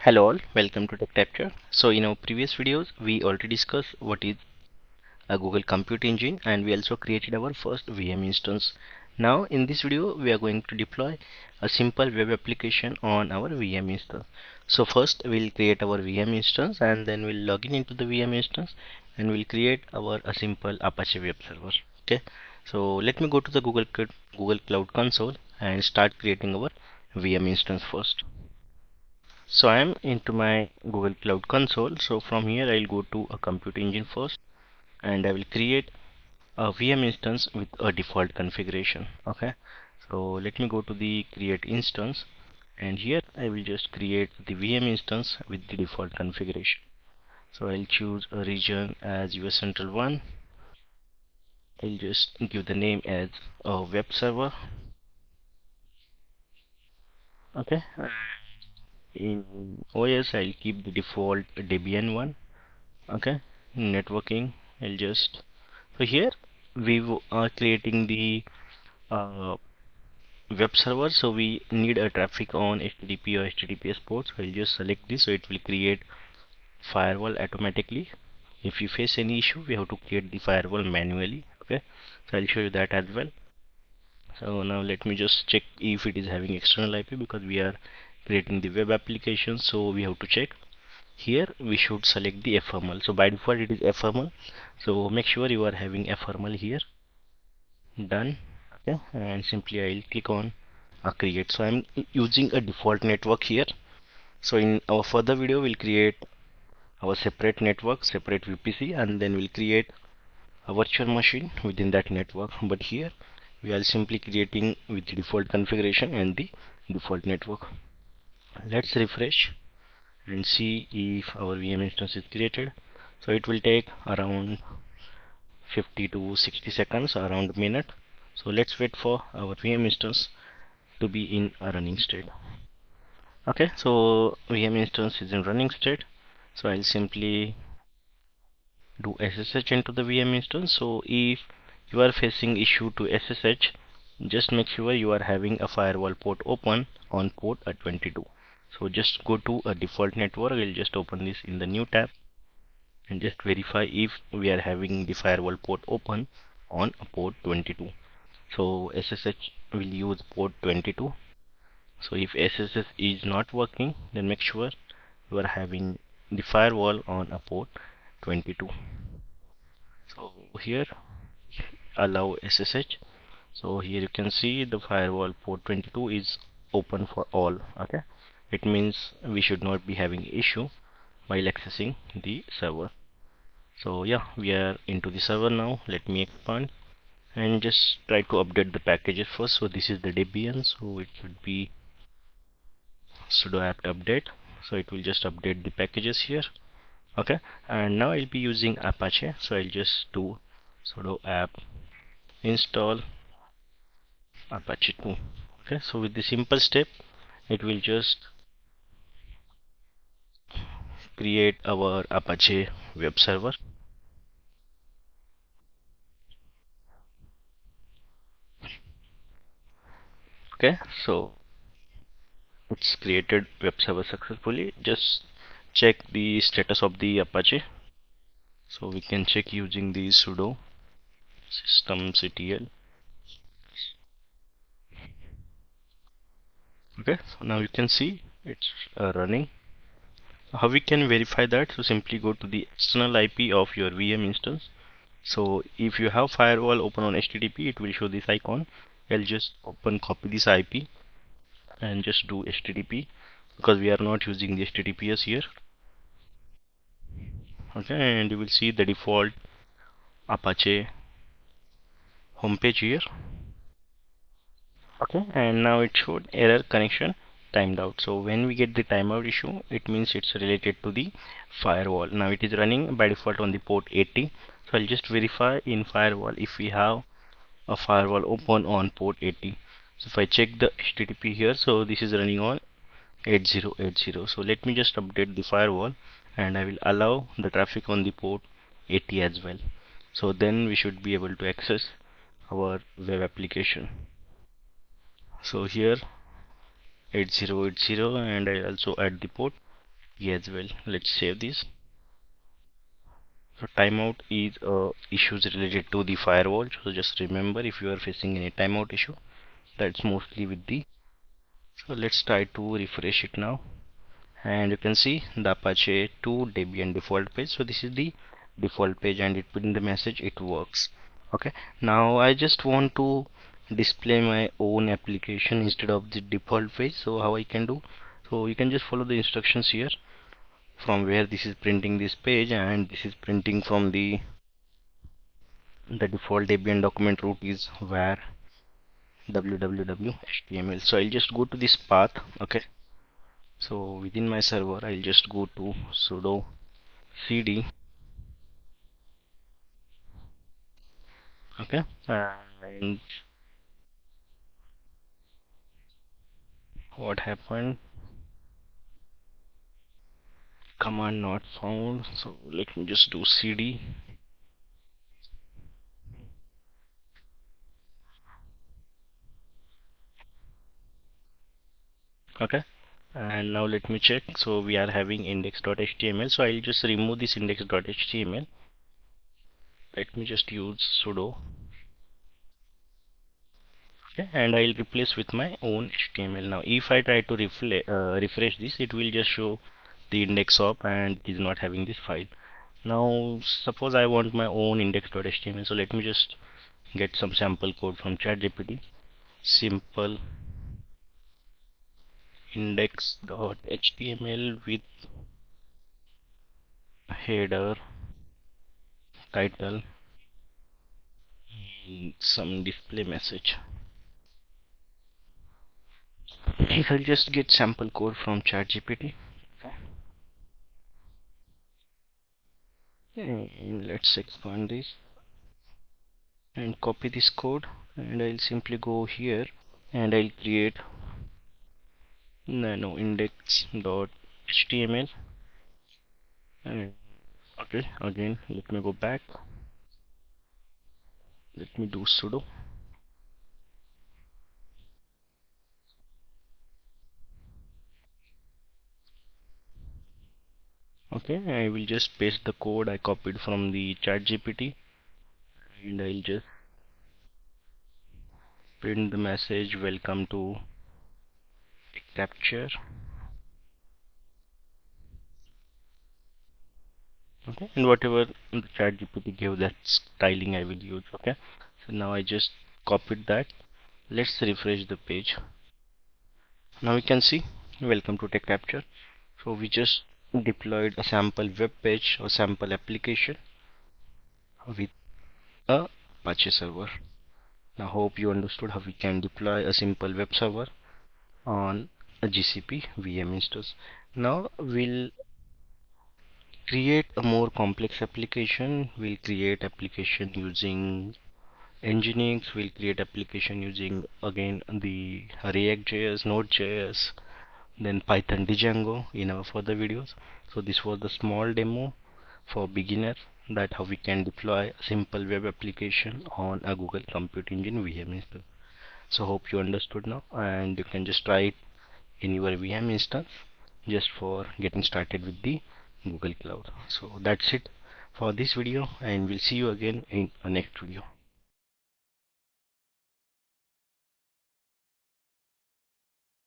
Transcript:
Hello all, welcome to Tech Capture. So in our previous videos, we already discussed what is a Google Compute Engine and we also created our first VM instance. Now in this video, we are going to deploy a simple web application on our VM instance. So first we'll create our VM instance and then we'll log in into the VM instance and we'll create a simple Apache Web Server. Okay. So let me go to the Google Cloud Console and start creating our VM instance first. So I am into my Google Cloud Console. So from here I'll go to a compute engine first and I will create a VM instance with a default configuration. Okay. So let me go to the create instance and here I will just create the VM instance with the default configuration. So I'll choose a region as US Central 1. I'll just give the name as a web server. Okay. In OS I'll keep the default Debian one. Okay, networking I'll just so here are creating the uh, web server, so we need a traffic on HTTP or HTTPS ports. So I'll just select this, so it will create firewall automatically. If you face any issue, we have to create the firewall manually. Okay, so I'll show you that as well. So now let me just check if it is having external IP, because we are creating the web application, so we have to check. Here we should select the ephemeral, so by default it is ephemeral, so make sure you are having ephemeral here. Done. Okay, and simply I'll click on create. So I'm using a default network here. So in our further video we'll create our separate network, separate VPC, and then we'll create a virtual machine within that network. But here we are simply creating with the default configuration and the default network. Let's refresh and see if our VM instance is created. So it will take around 50 to 60 seconds, around a minute. So let's wait for our VM instance to be in a running state. Okay, so VM instance is in running state. So I'll simply do SSH into the VM instance. So if you are facing issue to SSH, just make sure you are having a firewall port open on port 22. So just go to a default network. I'll just open this in the new tab and just verify if we are having the firewall port open on port 22. So SSH will use port 22. So if SSH is not working, then make sure you are having the firewall on a port 22. So here allow SSH. So here you can see the firewall port 22 is open for all. Okay, it means we should not be having issue while accessing the server. So yeah, we are into the server now. Let me expand and just try to update the packages first. So this is the Debian, so it should be sudo apt update. So it will just update the packages here. Okay, and now I'll be using Apache, so I'll just do sudo apt install Apache 2. Okay, so with the simple step it will just create our Apache web server. Okay, so it's created web server successfully. Just check the status of the Apache. So we can check using the sudo systemctl. Okay, so now you can see it's running. How we can verify that? So simply go to the external IP of your VM instance. So if you have firewall open on HTTP, it will show this icon. I'll just copy this IP and just do HTTP, because we are not using the HTTPS here. Okay, and you will see the default Apache homepage here. Okay, and now it showed error connection timed out. So when we get the timeout issue, it means it's related to the firewall. Now it is running by default on the port 80. So I'll just verify in firewall if we have a firewall open on port 80. So if I check the HTTP here, so this is running on 8080. So let me just update the firewall and I will allow the traffic on the port 80 as well. So then we should be able to access our web application. So here 8080, and I also add the port as well. Let's save this. So timeout is issues related to the firewall. So just remember, if you are facing any timeout issue, that's mostly with the. So let's try to refresh it now, and you can see the Apache 2 Debian default page. So this is the default page, and it putting the message it works. Okay, now I just want to display my own application instead of the default page. So how I can do? So you can just follow the instructions here, from where this is printing this page, and this is printing from the default Debian document root is var www html. So I'll just go to this path. Okay, so within my server I'll just go to sudo cd. Okay, and what happened, command not found. So let me just do cd. Okay, and now let me check. So we are having index.html, so I'll just remove this index.html. Let me just use sudo. Okay, and I'll replace with my own HTML. Now if I try to refresh this, it will just show the index of, and it is not having this file. Now suppose I want my own index.html, so let me just get some sample code from ChatGPT. Simple index.html with header, title, and some display message. If I'll just get sample code from ChatGPT, and let's expand this and copy this code, and I'll simply go here and I'll create nano index.html. And okay, again let me go back, let me do sudo. Okay, I will just paste the code I copied from the chat GPT, and I'll just print the message welcome to capture. Okay, and whatever the chat GPT gave, that styling I will use. Okay, so now I just copied that. Let's refresh the page. Now we can see welcome to tech capture. So we just deployed a sample web page or sample application with a Apache server. Now hope you understood how we can deploy a simple web server on a GCP VM instance. Now we'll create a more complex application. We'll create application using Nginx. We'll create application using again the React.js, Node.js, then Python Django in our further videos. So this was the small demo for beginner, that how we can deploy a simple web application on a Google Compute Engine VM instance. So hope you understood now, and you can just try it in your VM instance just for getting started with the Google Cloud. So that's it for this video, and we'll see you again in a next video.